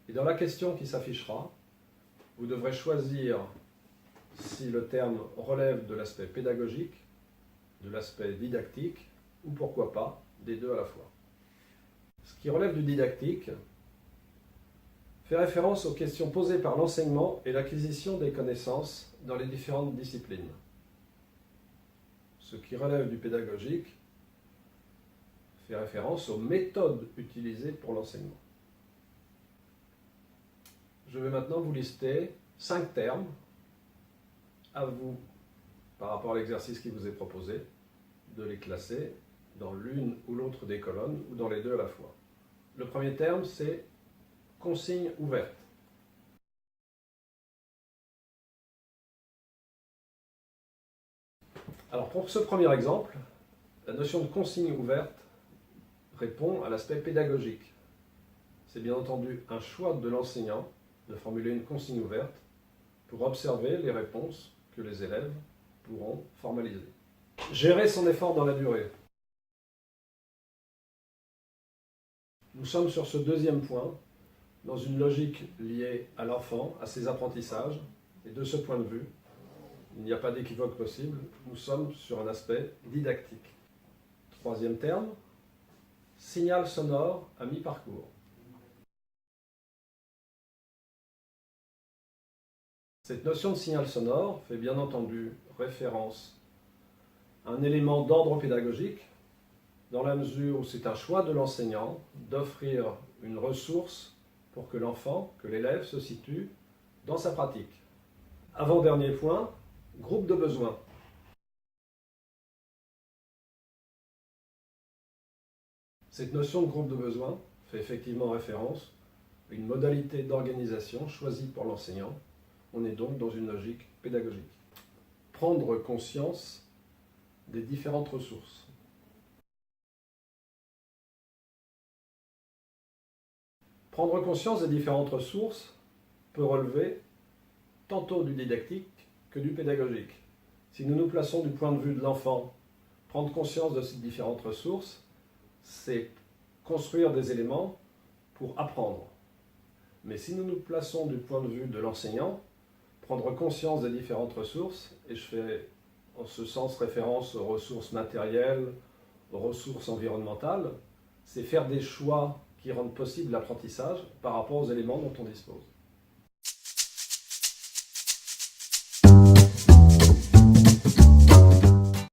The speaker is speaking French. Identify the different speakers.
Speaker 1: Et dans la question qui s'affichera, vous devrez choisir si le terme relève de l'aspect pédagogique, de l'aspect didactique, ou pourquoi pas, des deux à la fois. Ce qui relève du didactique fait référence aux questions posées par l'enseignement et l'acquisition des connaissances dans les différentes disciplines. Ce qui relève du pédagogique fait référence aux méthodes utilisées pour l'enseignement. Je vais maintenant vous lister 5 termes, à vous, par rapport à l'exercice qui vous est proposé, de les classer dans l'une ou l'autre des colonnes ou dans les deux à la fois. Le premier terme, c'est consigne ouverte. Alors pour ce premier exemple, la notion de consigne ouverte répond à l'aspect pédagogique. C'est bien entendu un choix de l'enseignant de formuler une consigne ouverte pour observer les réponses que les élèves pourront formaliser. Gérer son effort dans la durée. Nous sommes sur ce deuxième point, dans une logique liée à l'enfant, à ses apprentissages, et de ce point de vue, il n'y a pas d'équivoque possible, nous sommes sur un aspect didactique. Troisième terme, signal sonore à mi-parcours. Cette notion de signal sonore fait bien entendu référence à un élément d'ordre pédagogique, dans la mesure où c'est un choix de l'enseignant d'offrir une ressource pour que l'enfant, que l'élève se situe dans sa pratique. Avant-dernier point, groupe de besoins. Cette notion de groupe de besoins fait effectivement référence à une modalité d'organisation choisie pour l'enseignant. On est donc dans une logique pédagogique. Prendre conscience des différentes ressources. Prendre conscience des différentes ressources peut relever tantôt du didactique que du pédagogique. Si nous nous plaçons du point de vue de l'enfant, prendre conscience de ces différentes ressources, c'est construire des éléments pour apprendre. Mais si nous nous plaçons du point de vue de l'enseignant, prendre conscience des différentes ressources, et je fais en ce sens référence aux ressources matérielles, aux ressources environnementales, c'est faire des choix qui rendent possible l'apprentissage par rapport aux éléments dont on dispose.